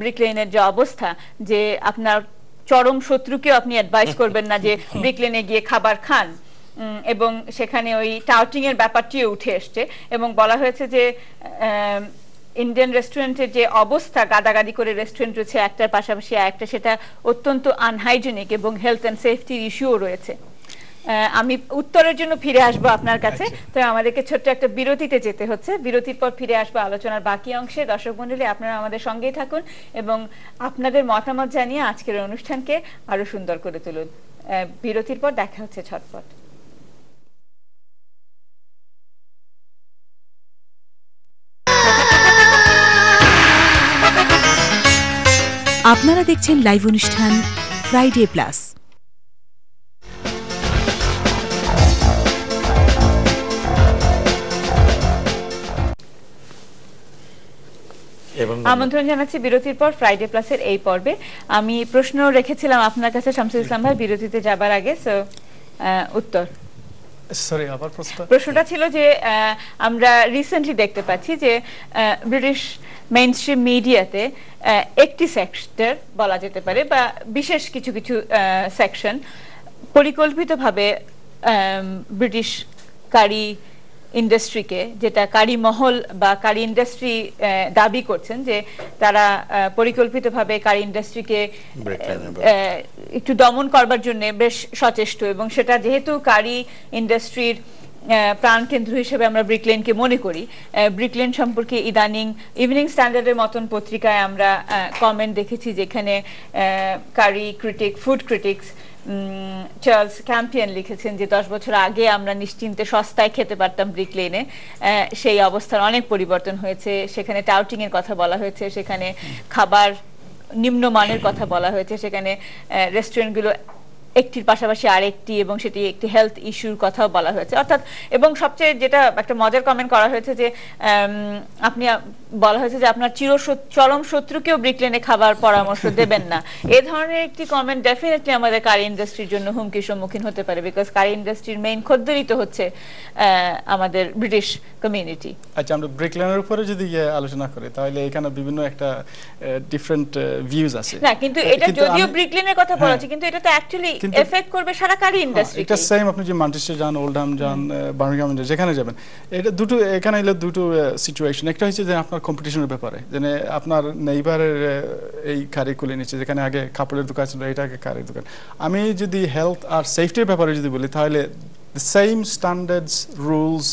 ব্রিকলেনের যে অবস্থা, যে আপনার চরম শত্রুকেও আপনি অ্যাডভাইস করবেন না যে ব্রিকলেনে গিয়ে খাবার খান, এবং সেখানে ওই টাউটিং এর ব্যাপারটিও উঠে এসছে এবং বলা হয়েছে যে ইন্ডিয়ান রেস্টুরেন্টের যে অবস্থা, গাদাগাদি করে রেস্টুরেন্ট রয়েছে একটার পাশাপাশি একটা, সেটা অত্যন্ত আনহাইজেনিক এবং হেলথ অ্যান্ড সেফটির ইস্যুও রয়েছে। আমি উত্তরের জন্য ফিরে আসবো আপনার কাছে, তো আমাদেরকে ছোট্ট একটা বিরতিতে যেতে হচ্ছে। বিরতির পর ফিরে আসবো আলোচনার বাকি অংশে। দর্শক মণ্ডলী, আপনারা আমাদের সঙ্গেই থাকুন এবং আপনাদের মতামত জানিয়ে আজকের অনুষ্ঠানকে আরো সুন্দর করে তুলুন। বিরতির পর দেখা হচ্ছে ঝটপট। আপনারা দেখছেন লাইভ অনুষ্ঠান ফ্রাইডে প্লাস। আমন্ত্রণ জানাচ্ছি বিরতির পর ফ্রাইডে প্লাসের এই পর্বে। আমি প্রশ্ন রেখেছিলাম আপনার কাছে শামসুল ইসলাম ভাই বিরতিতে যাবার আগে, সো উত্তর। সরি, আবার প্রশ্নটা ছিল যে আমরা রিসেন্টলি দেখতে পাচ্ছি যে ব্রিটিশ মেইনস্ট্রিম মিডিয়াতে একটি সেক্টর বলা যেতে পারে বা বিশেষ কিছু কিছু সেকশন পরিকল্পিতভাবে ব্রিটিশ কারি ইন্ডাস্ট্রিকে, যেটা কারি মহল বা কারি ইন্ডাস্ট্রি দাবি করছেন যে তারা পরিকল্পিতভাবে কারি ইন্ডাস্ট্রিকে একটু দমন করবার জন্য বেশ সচেষ্ট, এবং সেটা যেহেতু কারি ইন্ডাস্ট্রির প্রাণকেন্দ্র হিসেবে আমরা ব্রিকলেনকে মনে করি। ব্রিকলেন সম্পর্কে ইদানিং ইভিনিং স্ট্যান্ডার্ডের মতন পত্রিকায় আমরা কমেন্ট দেখেছি যেখানে কারি critic, food critics Charles campaign লিখেছেন যে 10 বছর আগে আমরা নিশ্চিন্তে সস্তায় খেতে পারতাম ব্রিকলেনে, সেই অবস্থার অনেক পরিবর্তন হয়েছে। সেখানে টাউটিং এর কথা বলা হয়েছে, সেখানে খাবার নিম্নমানের কথা বলা হয়েছে, সেখানে রেস্টুরেন্টগুলো একটির পাশাপাশি আরেকটি, এবং সেটি একটি হেলথ ইস্যুর কথাও বলা হয়েছে। অর্থাৎ, এবং সবচেয়ে যেটা একটা মজার কমেন্ট করা হয়েছে যে আপনি বলা হয়েছে যে আপনার চরম শত্রুকেও ব্রিকলেনে খাবার পরামর্শ দেবেন না। এ ধরনের একটি কমেন্ট ডেফিনেটলি আমাদের কারি ইন্ডাস্ট্রির জন্য হুমকির সম্মুখীন হতে পারে, বিকজ কারি ইন্ডাস্ট্রির মেইন খদ্দেরই তো হচ্ছে আমাদের ব্রিটিশ কমিউনিটি। আচ্ছা, আমরা ব্রিকলেনের উপরে যদি আলোচনা করি তাহলে এখানে বিভিন্ন একটা ডিফারেন্ট ভিউজ আছে না, কিন্তু এটা যদিও ব্রিকলেনের কথা বলা হচ্ছে, কিন্তু এটা তো অ্যাকচুয়ালি এফেক্ট করবে সারা কারি ইন্ডাস্ট্রি। এটা সেম, আপনি যে ম্যানচেস্টার যান, ওল্ডহাম যান, বার্মিংহাম যান, যেখানে যাবেন, এটা দুটো, এখানে এলো দুটো সিচুয়েশন। একটা হচ্ছে যে আপনার কম্পিটিশনের ব্যাপারে, যে আপনার নেইবারের এই কারি খুলে নিচ্ছে, যেখানে আগে কাপড়ের দোকান ছিল, এটা আগে কারির দোকান। আমি যদি হেলথ আর সেফটির ব্যাপারে যদি বলি তাহলে the same standards rules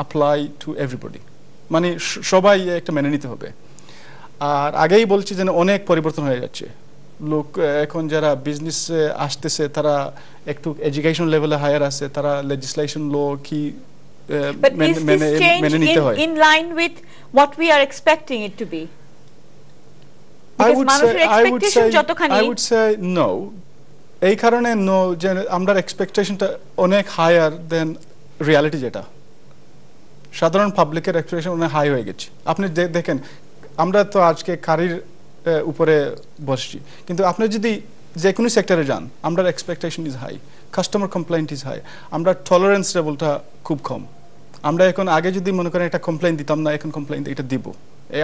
apply to everybody, মানে সবাই একটা মেনে নিতে হবে। আর আগেই বলছি যে অনেক পরিবর্তন হয়ে যাচ্ছে, লোক এখন যারা বিজনেসে আসতেছে তারা একটু এডুকেশন লেভেলে হায়ার আছে, তারা লেজিসলেশন ল কি মেনে নিতে হয়। In line with what we are expecting it to be? I would say no. এই কারণে নো, যে আমরা এক্সপেকটেশনটা অনেক হায়ার দেন রিয়ালিটি, যেটা সাধারণ পাবলিকের এক্সপেকটেশন অনেক হাই হয়ে গেছে। আপনি দেখেন, আমরা তো আজকে কারির উপরে বসছি, কিন্তু আপনি যদি যে কোনো সেক্টরে যান, আমরা expectation is high, customer complaint is high, আমরা টলারেন্স লেভেলটা খুব কম। আমরা এখন আগে যদি মনে করেন একটা কমপ্লেইন দিতাম না, এখন কমপ্লেইন এটা দিব,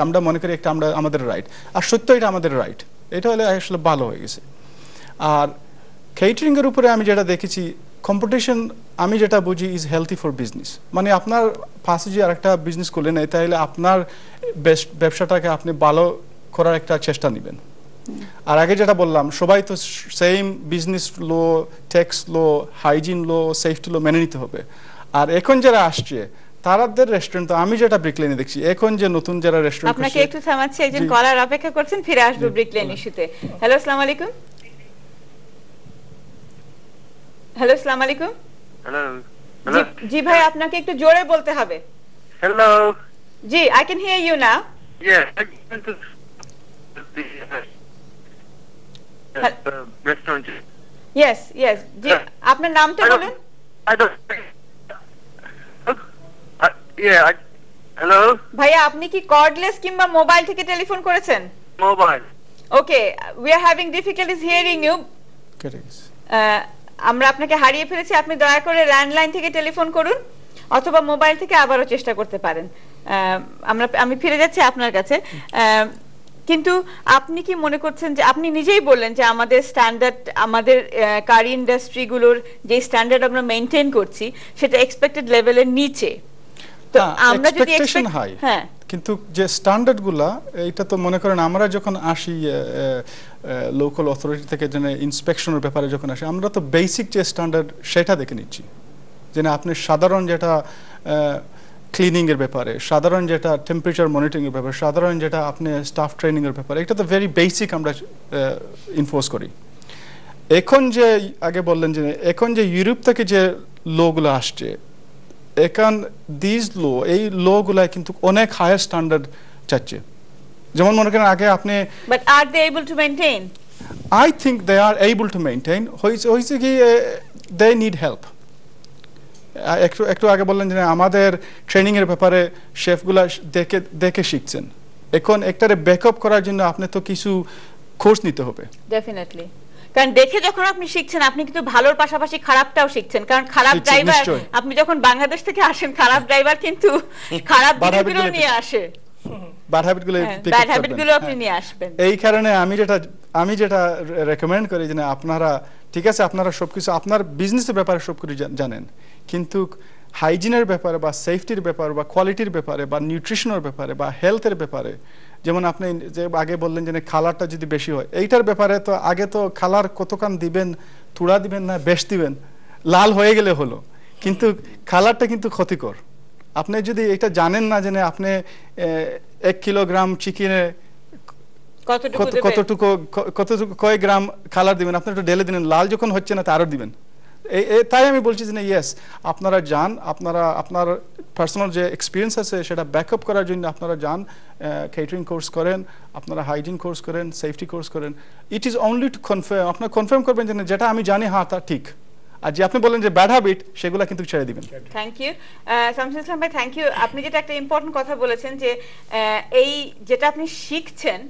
আমরা মনে করি একটা আমাদের রাইট, আর সত্য এটা আমাদের রাইট, এটা হলে আসলে ভালো হয়ে গেছে। আর কেটারিং এর উপরে আমি যেটা দেখেছি, কম্পিটিশন আমি যেটা বুঝি ইজ হেলথি ফর বিজনেস। মানে আপনার পাশে যে আরেকটা বিজনেস করলে নেই, তাহলে আপনার ব্যবসাটাকে আপনি ভালো করার একটা চেষ্টা নেবেন। আর আগে যেটা বললাম, সবাই তো সেম বিজনেস লো, ট্যাক্স লো, হাইজিন লো, সেফটি লো মেনে নিতে হবে। আর এখন যারা আসছে তাদের রেস্টুরেন্ট, তো আমি যেটা ব্রিকলেনে দেখছি, এখন যে নতুন যারা রেস্টুরেন্ট, আপনাকে একটু থামাচ্ছি, একজন কলার অপেক্ষা করছেন, ফিরে আসবো ব্রিকলেন ইস্যুতে। হ্যালো, আসসালামু আলাইকুম। হ্যালো, আসসালামু আলাইকুম। হ্যালো, জি ভাই, আপনাকে একটু জোরে বলতে হবে। হ্যালো, জি, I can hear you now. Yes, restaurant. Yes, yes. জি, আপনার নামটা বলেন। হ্যালো ভাইয়া, আপনি কি কর্ডলেস কিংবা মোবাইল থেকে টেলিফোন করেছেন? Mobile. Okay, we are having difficulties hearing you. আমরা আপনাকে হারিয়ে ফেলেছি। আপনি দয়া করে ল্যান্ডলাইন থেকে টেলিফোন করুন অথবা মোবাইল থেকে আবারও চেষ্টা করতে পারেন। আমি ফিরে যাচ্ছি আপনার কাছে। কিন্তু আপনি কি মনে করছেন যে আপনি নিজেই বললেন যে আমাদের স্ট্যান্ডার্ড আমাদের কারি ইন্ডাস্ট্রিগুলোর যে স্ট্যান্ডার্ড আমরা মেইনটেইন করছি সেটা এক্সপেক্টেড লেভেলের নিচে, তো আমরা যদি হ্যাঁ কিন্তু যে স্ট্যান্ডার্ডগুলা এটা তো মনে করেন আমরা যখন আসি লোকাল অথরিটি থেকে যে ইন্সপেকশনের ব্যাপারে যখন আসি আমরা তো বেসিক যে স্ট্যান্ডার্ড সেটা দেখে নিচ্ছি, যে আপনি সাধারণ যেটা ক্লিনিং এর ব্যাপারে, সাধারণ যেটা টেম্পারেচার মনিটরিং এর ব্যাপারে, সাধারণ যেটা আপনি স্টাফ ট্রেনিং এর ব্যাপারে, এটা তো ভেরি বেসিক আমরা ইনফোর্স করি। এখন যে আগে বললেন যে এখন যে ইউরোপ থেকে যে লোগুলো আসছে, এখন দিস লো এই লোগুলা কিন্তু অনেক হায়ার স্ট্যান্ডার্ড চাচ্ছে। যেমন মনে করেন আগে আপনি but are they able to maintain? I think they are able to maintain. হইছে কি দে নিড হেল্প। একটু আগে বললেন যে আমাদের ট্রেনিং এর ব্যাপারে শেফগুলা দেখে দেখে শিখছেন, এখন একটারে ব্যাকআপ করার জন্য আপনি তো কিছু কোর্স নিতে হবে। ডেফিনেটলি, কারণ দেখে যখন আপনি শিখছেন আপনি কিন্তু ভালোর পাশাপাশি খারাপটাও শিখছেন, কারণ খারাপ ড্রাইভার আপনি যখন বাংলাদেশ থেকে আসেন খারাপ ড্রাইভার কিন্তু খারাপ দিকগুলো নিয়ে আসে, ব্যাড হ্যাবিটগুলো আপনি নিয়ে আসবেন। এই কারণে আমি যেটা রেকমেন্ড করি যে আপনারা ঠিক আছে আপনারা সবকিছু আপনার বিজনেসের ব্যাপারে সবকিছু জানেন, কিন্তু হাইজিনের ব্যাপারে বা সেফটির ব্যাপারে বা কোয়ালিটির ব্যাপারে বা নিউট্রিশনের ব্যাপারে বা হেলথের ব্যাপারে, যেমন আপনি যে আগে বললেন যে খালারটা যদি বেশি হয় এইটার ব্যাপারে তো আগে তো খালার কতখান দিবেন, তুড়া দিবেন না বেশ দিবেন, লাল হয়ে গেলে হলো, কিন্তু খালারটা কিন্তু ক্ষতিকর। আপনি যদি এটা জানেন না যে আপনি 1 কিলোগ্রাম চিকেনে কতটুকু কয় গ্রাম খালার দিবেন, আপনি একটু ঢেলে দিবেন, লাল যখন হচ্ছে না তারও দিবেন। তাই আমি বলছি যে ইয়েস আপনারা যান, আপনার পার্সোনাল যে এক্সপিরিয়েন্স আছে সেটা ব্যাকআপ করার জন্য আপনারা যান, কেটারিং কোর্স করেন, আপনারা হাইজিন কোর্স করেন, সেফটি কোর্স করেন। It is only to confirm, আপনারা কনফার্ম করবেন যে যেটা আমি জানি হ্যাঁ তা ঠিক, আর যে আপনি বলেন যে ব্যাড হ্যাবিট সেগুলো কিন্তু ছেড়ে দিবেন। থ্যাংক ইউ শামসুল ইসলাম ভাই, থ্যাংক ইউ। আপনি যেটা একটা ইম্পর্টেন্ট কথা বলেছেন যে এই যেটা আপনি শিখছেন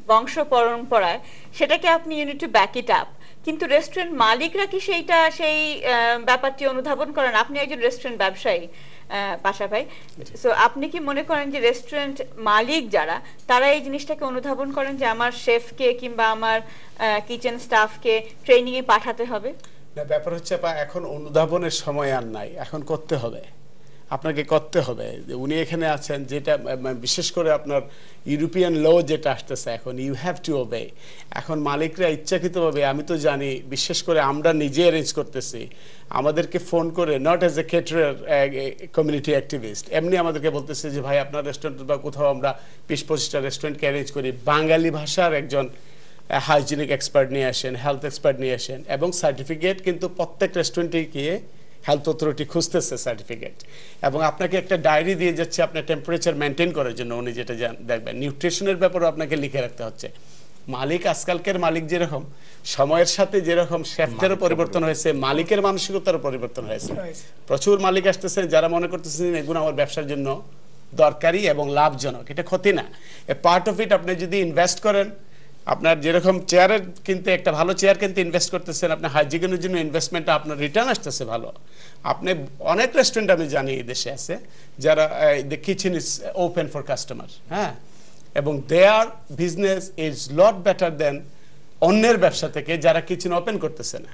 বংশ পরম্পরায় সেটাকে আপনি you need to back it up, কিন্তু রেস্টুরেন্ট মালিকরা কি সেই ব্যাপারটি অনুধাবন করেন? আপনি একজন রেস্টুরেন্ট ব্যবসায়ী পাশা ভাই, সো আপনি কি মনে করেন যে রেস্টুরেন্ট মালিক যারা তারা এই জিনিসটাকে অনুধাবন করেন যে আমার শেফকে কিংবা আমার কিচেন স্টাফকে ট্রেনিং এ পাঠাতে হবে? না, ব্যাপার হচ্ছে এখন অনুধাবনের সময় আর নাই, এখন করতে হবে, আপনাকে করতে হবে। উনি এখানে আছেন, যেটা বিশেষ করে আপনার ইউরোপিয়ান ল যেটা আসতেছে এখন, ইউ হ্যাভ টু ওবে। এখন মালিকরা ইচ্ছাকৃতভাবে, আমি তো জানি, বিশেষ করে আমরা নিজে অ্যারেঞ্জ করতেছি, আমাদেরকে ফোন করে, not as a কেটারার, community activist, এমনি আমাদেরকে বলতেছে যে ভাই আপনার রেস্টুরেন্ট বা কোথাও আমরা 20-25টা রেস্টুরেন্টকে অ্যারেঞ্জ করি, বাঙালি ভাষার একজন হাইজিনিক এক্সপার্ট নিয়ে আসেন, হেলথ এক্সপার্ট নিয়ে আসেন, এবং সার্টিফিকেট কিন্তু প্রত্যেক রেস্টুরেন্টে গিয়ে হেলথ অথরিটি খুঁজতেছে সার্টিফিকেট, এবং আপনাকে একটা ডায়েরি দিয়ে যাচ্ছে আপনার টেম্পারেচার মেনটেন করার জন্য। উনি যেটা দেখবেন, নিউট্রিশনের ব্যাপারেও আপনাকে লিখে রাখতে হচ্ছে। মালিক, আজকালকার মালিক যেরকম সময়ের সাথে যেরকম শেফদেরও পরিবর্তন হয়েছে, মালিকের মানসিকতারও পরিবর্তন হয়েছে। প্রচুর মালিক আসতেছেন যারা মনে করতেছেন এগুলো আমার ব্যবসার জন্য দরকারি এবং লাভজনক, এটা ক্ষতি না, এ পার্ট অফ ইট। আপনি যদি ইনভেস্ট করেন, আপনার যেরকম চেয়ারের কিনতে, একটা ভালো চেয়ার কিনতে ইনভেস্ট করতেছেন, আপনার হাইজিনের জন্য ইনভেস্টমেন্টটা আপনার রিটার্ন আসতেছে ভালো। আপনি অনেক রেস্টুরেন্ট আমি জানি এই দেশে আছে যারা the kitchen is open for customer, হ্যাঁ, এবং দেয়ার বিজনেস ইজ লট বেটার দেন অন্যের ব্যবসা থেকে যারা কিচেন ওপেন করতেছে না।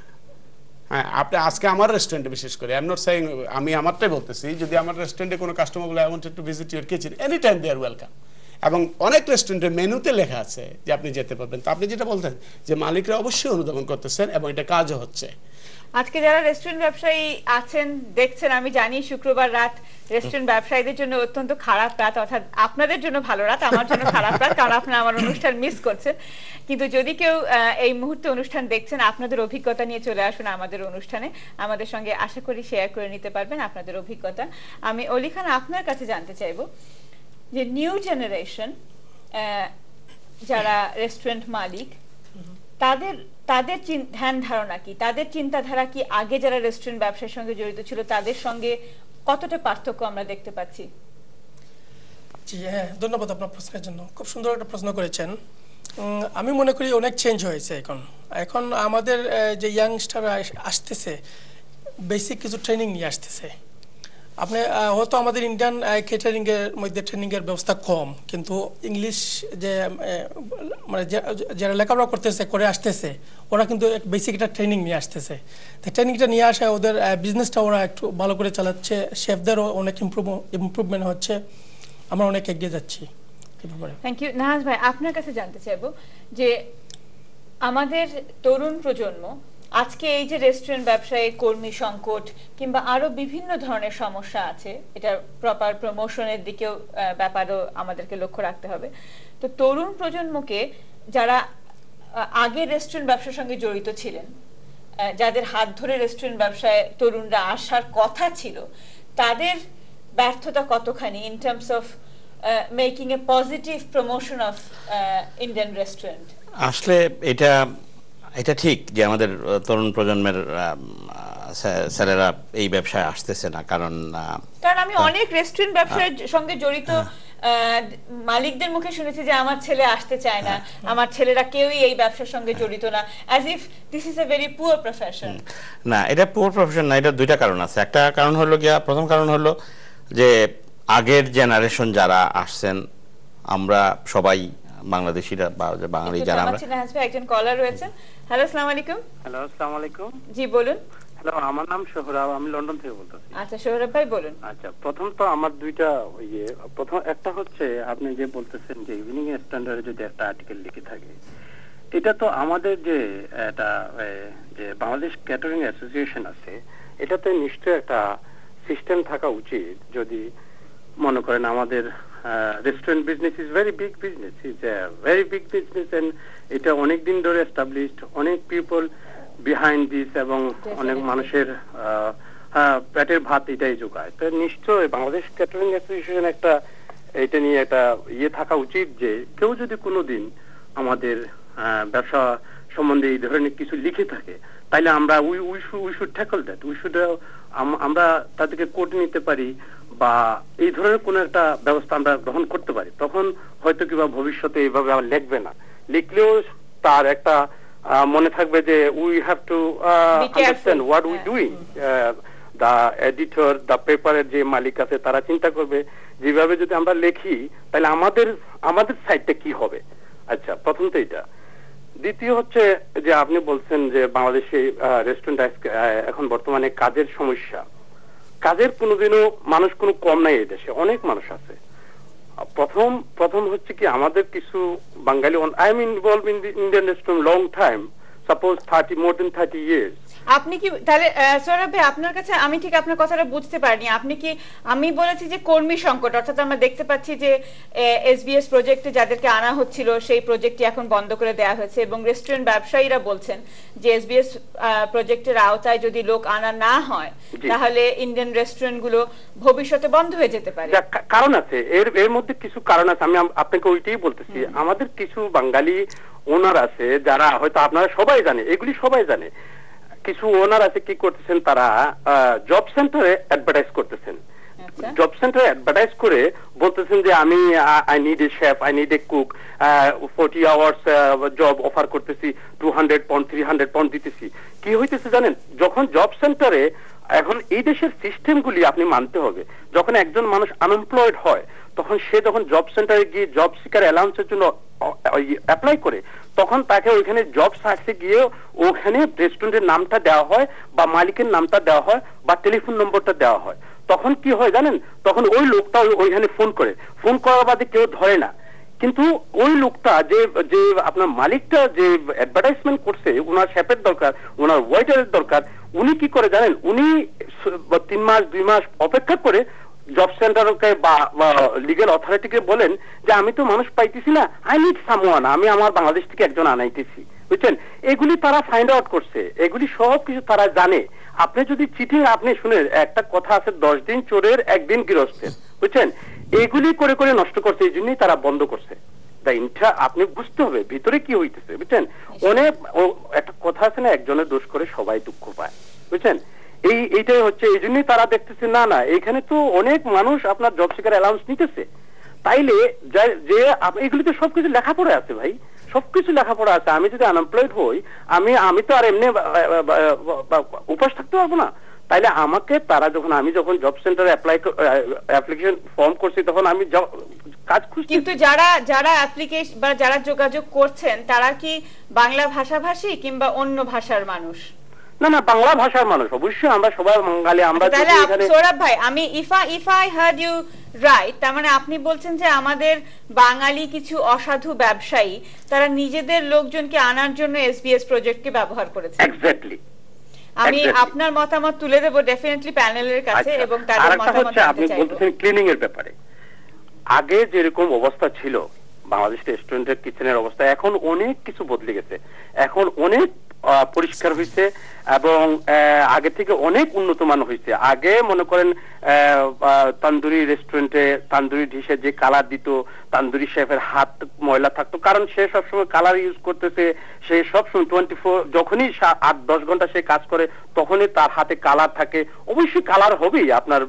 হ্যাঁ, আপনি আজকে আমার রেস্টুরেন্টে বিশেষ করে, আই এম নট সেইং, আমি আমারটাই বলতেছি, যদি আমার রেস্টুরেন্টে কোনো কাস্টমার বলে I wanted to visit your kitchen, any time they are welcome, এবং অনেক রেস্টুরেন্টের মেনুতে লেখা আছে যে আপনি যেতে পারবেন। তো আপনি যেটা বলতেন যে মালিকরা অবশ্যই অনুধাবন করতেছেন এবং এটা কাজও হচ্ছে। আজকে যারা রেস্টুরেন্ট ব্যবসায়ী আছেন দেখছেন, আমি জানি শুক্রবার রাত রেস্টুরেন্ট ব্যবসায়ীদের জন্য অত্যন্ত খারাপ রাত, অর্থাৎ আপনাদের জন্য ভালো রাত, আমার জন্য খারাপ রাত, কারণ আপনারা আমার অনুষ্ঠান মিস করছেন। কিন্তু যদি কেউ এই মুহূর্তে অনুষ্ঠান দেখছেন, আপনাদের অভিজ্ঞতা নিয়ে চলে আসুন আমাদের অনুষ্ঠানে, আমাদের সঙ্গে আশা করি শেয়ার করে নিতে পারবেন আপনাদের অভিজ্ঞতা। আমি অলি খান আপনার কাছে জানতে চাইবো যে নিউ জেনারেশন যারা রেস্টুরেন্ট মালিক, তাদের ধ্যান ধারণা কি, তাদের চিন্তাধারা কি আগে যারা রেস্টুরেন্ট ব্যবসার সঙ্গে জড়িত ছিল তাদের সঙ্গে কতটা পার্থক্য আমরা দেখতে পাচ্ছি? জি হ্যাঁ, ধন্যবাদ আপনার প্রশ্নের জন্য, খুব সুন্দর একটা প্রশ্ন করেছেন। আমি মনে করি অনেক চেঞ্জ হয়েছে এখন আমাদের যে ইয়াংস্টাররা আসতেছে বেসিক কিছু ট্রেনিং নিয়ে আসতেছে। আপনি হয়তো আমাদের ইন্ডিয়ান কেটারিং এর মধ্যে ট্রেনিং এর ব্যবস্থা কম, কিন্তু ইংলিশ যে মানে যারা লেখাপড়া করতেছে করে আসতেছে ওরা কিন্তু বেসিক একটা ট্রেনিং নিয়ে আসতেছে। তো ট্রেনিংটা নিয়ে আসা ওদের বিজনেসটা ওরা একটু ভালো করে চালাচ্ছে, শেফদেরও অনেক ইমপ্রুভমেন্ট হচ্ছে, আমরা অনেক এগিয়ে যাচ্ছি। Thank you. নাহাজ ভাই, আপনার কাছে জানতে চাইবো যে আমাদের তরুণ প্রজন্ম আজকে এই যে রেস্টুরেন্ট ব্যবসায় কর্মী সংকট কিংবা আরো বিভিন্ন ধরনের সমস্যা আছে, এটা প্রপার প্রমোশনের দিকেও ব্যাপারও আমাদেরকে লক্ষ্য রাখতে হবে। তো তরুণ প্রজন্মকে যারা আগে রেস্টুরেন্ট ব্যবসার সঙ্গে জড়িত ছিলেন, যাদের হাত ধরে রেস্টুরেন্ট ব্যবসায় তরুণরা আসার কথা ছিল, তাদের ব্যর্থতা কতখানি in terms of making A positive promotion of Indian restaurant? আসলে এটা ঠিক যে আমাদের তরুণ প্রজন্মের ছেলেরা এই ব্যবসায় আসতেছে না, কারণ আমি অনেক রেস্টুরেন্ট ব্যবসার সঙ্গে জড়িত মালিকদের মুখে শুনেছি যে আমার ছেলে আসতে চায় না, আমার ছেলেরা কেউই এই ব্যবসার সঙ্গে জড়িত না, as if this is a very poor profession. না, এটা পুয়ার প্রফেশন না, এটা দুইটা কারণ আছে। একটা কারণ হলো গিয়া, প্রথম কারণ হলো যে আগের জেনারেশন যারা আসছেন, আমরা সবাই বাংলাদেশিরা বা বাঙালি যারা আমরা। একজন কলার রয়েছেন। হ্যালো, আসসালামু আলাইকুম। হ্যালো, আসসালামু আলাইকুম। জি বলুন। হ্যালো, আমার নাম সোহরাব, আমি লন্ডন থেকে বলতেছি। আচ্ছা সোহরাব ভাই বলুন। আচ্ছা, প্রথম তো আমার দুইটা প্রথম একটা হচ্ছে আপনি যে বলতেছেন যে ইভিনিং স্ট্যান্ডার্ডে যদি একটা আর্টিকেল লিখে থাকে, এটা তো আমাদের যে এটা যে বাংলাদেশ ক্যাটারিং অ্যাসোসিয়েশন আছে, এটাতে নিশ্চয়ই একটা সিস্টেম থাকা উচিত। যদি মনে করেন আমাদের restaurant business is very big business, is a very big business, and এটা অনেক দিন ধরে এস্টাবলিশড, অনেক পিপল বিহাইন্ড দিস, এবং অনেক মানুষের পেটের ভাত এটাই যোগায়। তো নিশ্চয়ই বাংলাদেশ ক্যাটারিং অ্যাসোসিয়েশন একটা এটা নিয়ে একটা থাকা উচিত যে কেউ যদি কোনোদিন আমাদের ব্যবসা সম্বন্ধে এই ধরনের কিছু লিখে থাকে, তাইলে আমরা we should tackle that, we should আমরা তাদেরকে কোর্টে নিতে পারি বা এই ধরনের কোন একটা ব্যবস্থা আমরা গ্রহণ করতে পারি। তখন হয়তো কিবা ভবিষ্যতে এইভাবে আবার লিখবে না, লিখলেও তার একটা মনে থাকবে যে we have to understand what we doing. The editor, the পেপারের যে মালিক আছে তারা চিন্তা করবে যেভাবে যদি আমরা লিখি তাহলে আমাদের সাইডটা কি হবে। আচ্ছা, প্রথম তো এটা। দ্বিতীয় হচ্ছে যে আপনি বলছেন যে বাংলাদেশে রেস্টুরেন্ট এখন বর্তমানে কাজের সমস্যা। কাজের কোনোদিনও মানুষ কোনো কম নাই, এই দেশে অনেক মানুষ আছে। প্রথম হচ্ছে কি আমাদের কিছু বাঙালি, I am involve in the Indian restaurant long time, suppose more than 30 years। আপনি কি তাহলে সৌরভ ভাই, আপনার কাছে আমি ঠিক আপনার কথাটা বুঝতে পারিনি। আপনি কি, আমি বলেছি যে কর্মী সংকট, অর্থাৎ আমরা দেখতে পাচ্ছি যে এসবিএস প্রজেক্টে যাদেরকে আনা হচ্ছিল সেই প্রজেক্টটি এখন বন্ধ করে দেওয়া হয়েছে, এবং রেস্টুরেন্ট ব্যবসায়ীরা বলছেন যে এসবিএস প্রজেক্টের আওতায় যদি লোক আনা না হয় তাহলে ইন্ডিয়ান রেস্টুরেন্টগুলো ভবিষ্যতে বন্ধ হয়ে যেতে পারে। কারণ আছে, এর মধ্যে কিছু কারণ আছে, আমি আপনাকে ওইটাই বলতেছি। আমাদের কিছু বাঙালি ওনার আছে যারা হয়তো আপনারা সবাই জানে, এগুলি সবাই জানে, কিছু ওনার আছে কি করতেছেন, তারা জব সেন্টারে অ্যাডভার্টাইজ করতেছেন। জব সেন্টারে অ্যাডভার্টাইজ করে বলতেছেন যে আমি I need a chef, I need a cook, 40 hours job offer করতেছি, 200 পাউন্ড 300 পাউন্ড দিতেছি। কি হইতেছে জানেন, যখন জব সেন্টারে, এখন এই দেশের সিস্টেমগুলি আপনি মানতে হবে, যখন একজন মানুষ আনএমপ্লয়েড হয় তখন সে যখন জব সেন্টারে গিয়ে জব সিকার অ্যালাউন্সের জন্য অ্যাপ্লাই করে, তখন তাকে ওইখানে জব সার্চে গিয়ে ওখানে রেস্টুরেন্টের নামটা দেওয়া হয় বা মালিকের নামটা দেওয়া হয় বা টেলিফোন নম্বরটা দেওয়া হয়। তখন কি হয় জানেন, তখন ওই লোকটা ওইখানে ফোন করার বাদে কেউ ধরে না। কিন্তু ওই লোকটা যে আপনার মালিকটা যে অ্যাডভার্টাইজমেন্ট করছে, ওনার শেফের দরকার, ওনার ওয়েটারের দরকার, উনি কি করে জানেন, উনি 3 মাস 2 মাস অপেক্ষা করে জব সেন্টারকে বা লিগ্যাল অথরিটিকে বলেন যে আমি তো মানুষ পাইতেছি না, আই নিড সামওয়ান, আমি আমার বাংলাদেশ থেকে একজন আনাইতেছি। বুঝছেন, এগুলি তারা ফাইন্ড আউট করছে, এগুলি সব কিছু তারা জানে। আপনি যদি চিঠি, আপনি শুনে একটা কথা আছে, 10 দিন চোরের 1 দিন গৃহস্থের। বুঝছেন, এগুলি করে করে নষ্ট করছে, এই জন্যই তারা বন্ধ করছে। আপনি বুঝতে হবে ভিতরে কি হইতেছে। বুঝছেন, অনেক একটা কথা আছে না, একজনের দোষ করে সবাই দুঃখ পায়। বুঝছেন, এইটাই হচ্ছে, এই জন্যই তারা দেখতেছে না এইখানে তো অনেক মানুষ আপনার জব সিকার অ্যালাউন্স নিতেছে, তাইলে যে এগুলিতে সবকিছু লেখাপড়া আছে ভাই, সবকিছু লেখাপড়া আছে। আমি যদি আনএমপ্লয়েড হই, আমি তো আর এমনি উপাস থাকতে পারবো না। তাইলে আমাকে তারা আমি যখন জব সেন্টারে অ্যাপ্লিকেশন ফর্ম করছি তখন আমি কাজ খুঁজছি। কিন্তু যারা অ্যাপ্লিকেশন বা যারা যোগাযোগ করছেন তারা কি বাংলা ভাষাভাষী কিংবা অন্য ভাষার মানুষ? না না, বাংলা ভাষার মানুষ। অবশ্যই আমরা সবাই বাঙালি। আমরা তাহলে সৌরভ ভাই, আমি if I heard you right, তার মানে আপনি বলছেন যে আমাদের বাঙালি কিছু অসাধু ব্যবসায়ী তারা নিজেদের লোকজনকে আনার জন্য এসবিএস প্রজেক্টকে ব্যবহার করেছে। এক্স্যাক্টলি। আমি আপনার মতামত তুলে দেব ডেফিনেটলি প্যানেলের কাছে এবং তাদের মতামত জানতে চাইব। আপনি বলতেছেন ক্লিনিং এর ব্যাপারে, আগে যেরকম অবস্থা ছিল বাংলাদেশ রেস্টুরেন্টের কিচেনের অবস্থা, এখন অনেক কিছু বদলে গেছে। এখন অনেক পরিষ্কার হয়েছে এবং আগে থেকে অনেক উন্নত মান হয়েছে। আগে মনে করেন তান্দুরি রেস্টুরেন্টে তান্দুরি ডিশে যে কালার দিত, তান্দুরি শেফের হাত ময়লা থাকতো, কারণ সে সবসময় কালার ইউজ করতেছে। সে সবসময় 24 যখনই 8-10 ঘন্টা সে কাজ করে তখনই তার হাতে কালার থাকে। অবশ্যই কালার হবেই আপনার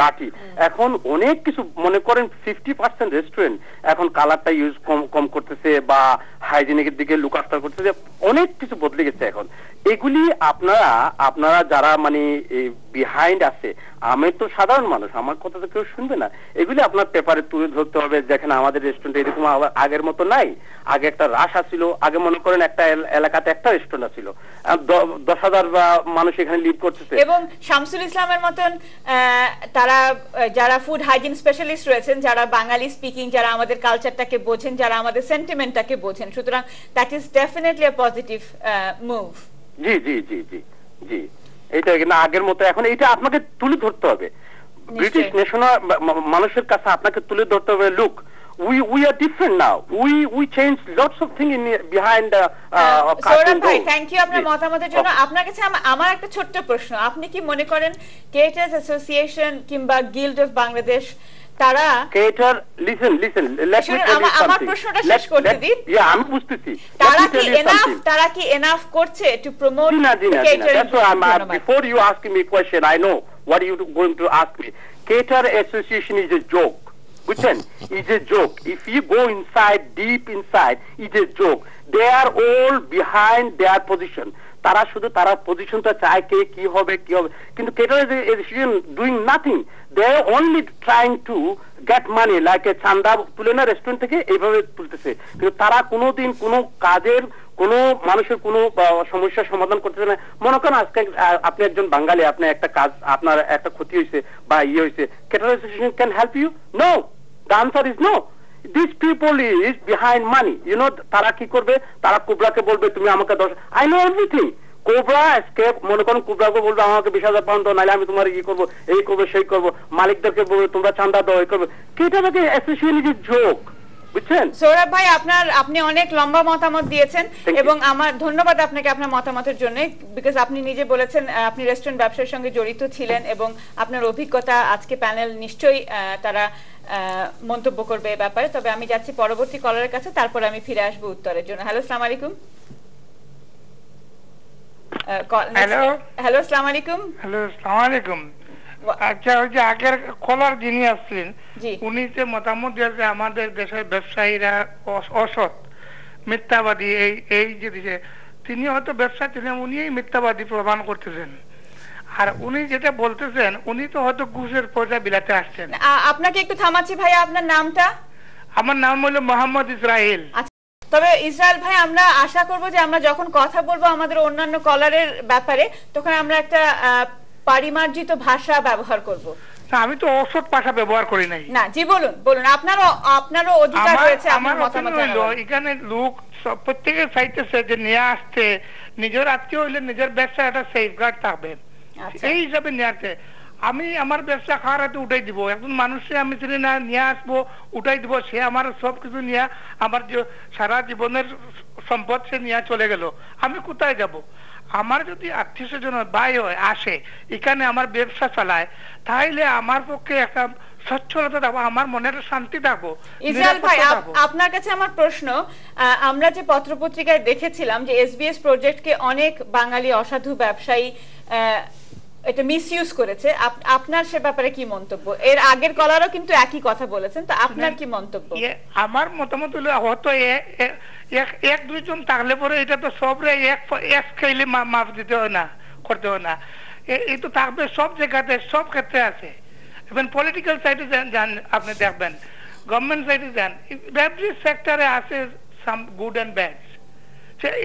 ডাটি। এখন অনেক কিছু মনে করেন 50% রেস্টুরেন্ট এখন কালারটা ইউজ কম করতেছে বা হাইজিনিকের দিকে লুক আফটার করতেছে। অনেক কিছু বদলে গেছে এখন। এগুলি আপনারা যারা মানে বিহাইন্ড আছে, আমি তো সাধারণ মানুষ, আমার কথা তো কেউ শুনবে না। এগুলি আপনার পেপারে তুলে ধরতে হবে। দেখেন আমাদের রেস্টুরেন্টে এরকম আগের মতো নাই। আগে একটা রাশ ছিল। আগে মনে করেন একটা এলাকাতে একটা রেস্টুরেন্ট ছিল, 10,000 মানুষ এখানে লিভ করতেছে। এবং শামসুল ইসলামের মতন তারা যারা ফুড হাইজিন স্পেশালিস্ট রয়েছেন, যারা বাঙালি স্পিকিং, যারা আমাদের কালচারটাকে বোঝেন, যারা আমাদের সেন্টিমেন্টটাকে বোঝেন, সুতরাং that is definitely a positive move. জি জি জি জি জি, এটা কিন্তু আগের মতো এখন এটা আপনাকে তুলে ধরতে হবে। ব্রিটিশ ন্যাশনাল মানুষের কাছে আপনাকে তুলে ধরতে হবে, look we are different now, we changed lots of things in behind Sourav ভাই, থ্যাংক ইউ আপনার মতামতের জন্য। আপনার কাছে আমার একটা ছোট্ট প্রশ্ন, আপনি কি মনে করেন কেটার্স অ্যাসোসিয়েশন কিংবা গিল্ড অফ বাংলাদেশ তারা caterer listen let me tell you আমার প্রশ্নটা শেষ করতে দিন। আমি বুঝতেছি তারা কি এনাফ করছে to promote catering? That's why before you ask me question I know what you going to ask me. Cater association is a joke. Buchen, it's a joke. If you go inside, deep inside, it's a joke. They are all behind their position. তারা শুধু তারা পজিশনটা চায় কে কি হবে কিন্তু cater association doing nothing. They are only trying to get money, like a চান্দা তুলে না রেস্টুরেন্ট থেকে, এইভাবে তুলতেছে। কিন্তু তারা কোনোদিন কোনো কাজের কোনো মানুষের কোনো সমস্যার সমাধান করতেছে না। মনে করেন আজকে আপনি একজন বাঙালি, আপনি একটা কাজ, আপনার একটা ক্ষতি হয়েছে বা হয়েছে, caterer association can help you? No, the answer is no. These people is behind money. You know, তারা কি করবে? তারা কুবরাকে বলবে তুমি আমাকে 10, I know everything. Cobra escape মনে করেন কুবরাকে বলবে আমাকে 20,000 পাউন্ড দাও, নাহলে আমি তোমার করবো, এই করবো, সেই করবো। মালিকদেরকে বলবে তোমরা চান্দা দাও, এই করবে। কেটারকে অ্যাসোসিয়েশন ইজ এ জোক। বুঝছেন সৌরভ ভাই, আপনি অনেক লম্বা মতামত দিয়েছেন এবং আমার ধন্যবাদ আপনাকে আপনার মতামতের জন্য, বিকজ আপনি নিজে বলেছেন আপনি রেস্টুরেন্ট ব্যবসার সঙ্গে জড়িত ছিলেন এবং আপনার অভিজ্ঞতা আজকে প্যানেল নিশ্চয়ই তারা মন্তব্য করবে এই ব্যাপারে। তবে আমি যাচ্ছি পরবর্তী কলারের কাছে, তারপর আমি ফিরে আসবো উত্তরের জন্য। হ্যালো, আসসালামু আলাইকুম। হ্যালো, আসসালামু আলাইকুম। হ্যালো, আসসালামু আলাইকুম। আচ্ছা, ওই যে আগের কলার যিনি আসছিলেন উনি যে মতামত দিয়েছে আমাদের দেশের ব্যবসায়ীরা অসৎ, মিথ্যাবাদী, এই যে তিনি হয়তো ব্যবসা ছিলেন, উনি মিথ্যাবাদী প্রমাণ করতেছেন। আর উনি যেটা বলতেছেন উনি তো হয়তো ঘুষের পয়সা বিলাতে আসছেন। আপনাকে একটু থামাচ্ছি ভাইয়া, আপনার নামটা? আমার নাম হলো মোহাম্মদ ইসরাইল। তবে ইসরায়েল ভাই, আমরা আশা করব যে আমরা যখন কথা বলবো আমাদের অন্যান্য কলারের ব্যাপারে, তখন আমরা একটা পরিমার্জিত ভাষা ব্যবহার করব। না, আমি তো অসৎ ভাষা ব্যবহার করি নাই। না জি, বলুন আপনারও অধিকার রয়েছে আপনার মতামত জানানোর। এখানে লোক প্রত্যেকে চাইতেছে যে নিয়ে আসতে, নিজের আত্মীয় হইলে নিজের ব্যবসা একটা সেফগার্ড থাকবে, এই হিসাবে নিয়ে আসতে। আমি আমার ব্যবসা খাওয়ার হাতে উঠাই দিব, একজন মানুষে আমি চিনি না, নিয়ে আসবো, উঠাই দিব, সে আমার সবকিছু নিয়ে আমার সারা জীবনের সম্পদ সে নিয়ে চলে গেল, আমি কোথায় যাব? আমার যদি আত্মীয় স্বজন ভাই হয় আসে এখানে আমার ব্যবসা চালায়, তাহলে আমার পক্ষে একটা সচ্ছলতা থাকবো, আমার মনের শান্তি থাকবো। ইসরায়েল ভাই, আপনার কাছে আমার প্রশ্ন, আমরা যে পত্রপত্রিকায় দেখেছিলাম যে এসবিএস প্রজেক্টকে অনেক বাঙালি অসাধু ব্যবসায়ী এটা মিসইউজ করেছে, আপনার সে ব্যাপারে কি মন্তব্য? এর আগের কলারও কিন্তু একই কথা বলেছেন, তো আপনার কি মন্তব্য? আমার মতামত হলো হয়তো এক দুইজন থাকলে পরে এটা তো সবরে এক খাইলে মাফ দিতে হয় না, করতে হয় না। এই তো থাকবে সব জায়গাতে, সব ক্ষেত্রে আছে। ইভেন পলিটিক্যাল সাইডে যান আপনি দেখবেন, গভর্নমেন্ট সাইডে যান, এভরি সেক্টরে আছে সাম গুড এন্ড ব্যাড।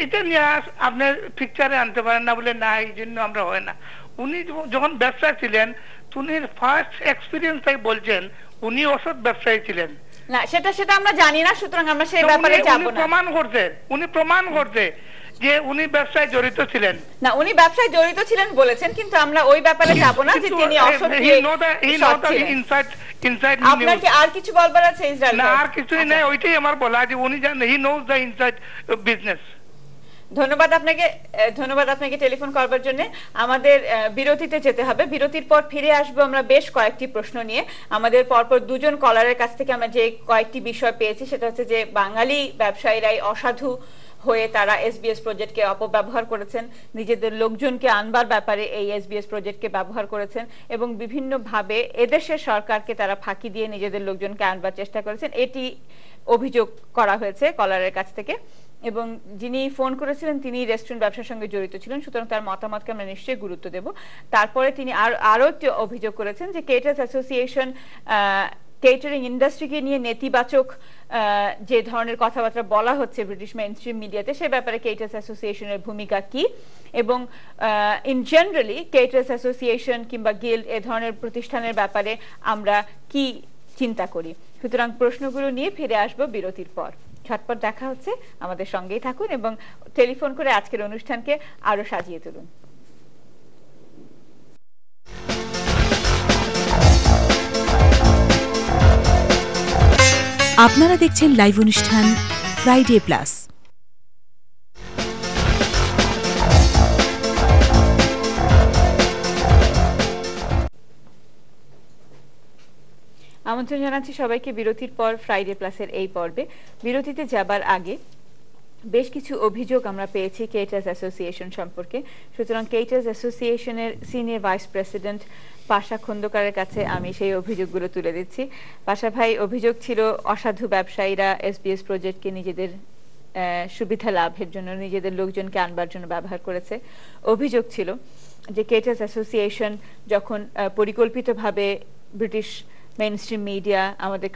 এটা নিয়ে আপনি পিকচারে আনতে পারেন না বলে না এই জন্য আমরা হয় না। উনি যখন ব্যবসায় ছিলেন, উনি ফার্স্ট এক্সপিরিয়েন্স তাই বলছেন উনি অসৎ ব্যবসায়ী ছিলেন না, সেটা আমরা জানি না, সুতরাং আমরা সেই ব্যাপারে যাব না। উনি প্রমাণ করতে যে উনি ব্যবসায় জড়িত ছিলেন না, উনি ব্যবসায় জড়িত ছিলেন বলেছেন, কিন্তু আমরা ওই ব্যাপারে যাব না যে তিনি অসৎ ছিলেন। আপনার কি আর কিছু বলবার আছে ইসরায়েল? না, আর কিছুই নাই, ওইটাই আমার বলা যে উনি জানেন, he knows the inside business. ধন্যবাদ আপনাকে টেলিফোন করবার জন্য। আমাদের বিরতিতে যেতে হবে, বিরতির পর ফিরে আসবো আমরা বেশ কয়েকটি প্রশ্ন নিয়ে। আমাদের পরপর দুজন কলারের কাছ থেকে আমরা যে কয়েকটি বিষয় পেয়েছি সেটা হচ্ছে যে বাঙালি ব্যবসায়ীরাই অসাধু হয়ে তারা এসবিএস প্রজেক্টকে অপব্যবহার করেছেন, নিজেদের লোকজনকে আনবার ব্যাপারে এই এসবিএস প্রজেক্টকে ব্যবহার করেছেন এবং বিভিন্নভাবে এদেশের সরকারকে তারা ফাঁকি দিয়ে নিজেদের লোকজনকে আনবার চেষ্টা করেছেন, এটি অভিযোগ করা হয়েছে কলারের কাছ থেকে। এবং যিনি ফোন করেছিলেন তিনি রেস্টুরেন্ট ব্যবসার সঙ্গে জড়িত ছিলেন, সুতরাং তার মতামতকে আমরা নিশ্চয়ই গুরুত্ব দেব। তারপরে তিনি আরো একটি অভিযোগ করেছেন যে কেটার্স অ্যাসোসিয়েশন কেটারিং ইন্ডাস্ট্রিকে নিয়ে নেতিবাচক যে ধরনের কথাবার্তা বলা হচ্ছে ব্রিটিশ মেইনস্ট্রিম মিডিয়াতে, সে ব্যাপারে কেটার্স অ্যাসোসিয়েশনের ভূমিকা কি এবং ইন জেনারেলি কেটার্স অ্যাসোসিয়েশন কিংবা গিল্ড এ ধরনের প্রতিষ্ঠানের ব্যাপারে আমরা কি চিন্তা করি। সুতরাং প্রশ্নগুলো নিয়ে ফিরে আসবো বিরতির পর। ঝটপট দেখা হচ্ছে, আমাদের সঙ্গেই থাকুন এবং টেলিফোন করে আজকের অনুষ্ঠানকে আরো সাজিয়ে তুলুন। আপনারা দেখছেন লাইভ অনুষ্ঠান ফ্রাইডে প্লাস। আমন্ত্রণ জানাচ্ছি সবাইকে বিরতির পর ফ্রাইডে প্লাসের এই পর্বে। বিরতিতে যাবার আগে বেশ কিছু অভিযোগ আমরা পেয়েছি কেটার্স অ্যাসোসিয়েশন সম্পর্কে, সুতরাং কেটার্স অ্যাসোসিয়েশনের সিনিয়র ভাইস প্রেসিডেন্ট পাশা খন্দকারের কাছে আমি সেই অভিযোগগুলো তুলে দিচ্ছি। পাশা ভাই, অভিযোগ ছিল অসাধু ব্যবসায়ীরা এসবিএস প্রজেক্টকে নিজেদের সুবিধা লাভের জন্য, নিজেদের লোকজনকে আনবার জন্য ব্যবহার করেছে। অভিযোগ ছিল যে কেটার্স অ্যাসোসিয়েশন যখন পরিকল্পিতভাবে ব্রিটিশ মেইনস্ট্রিম মিডিয়া আমাদের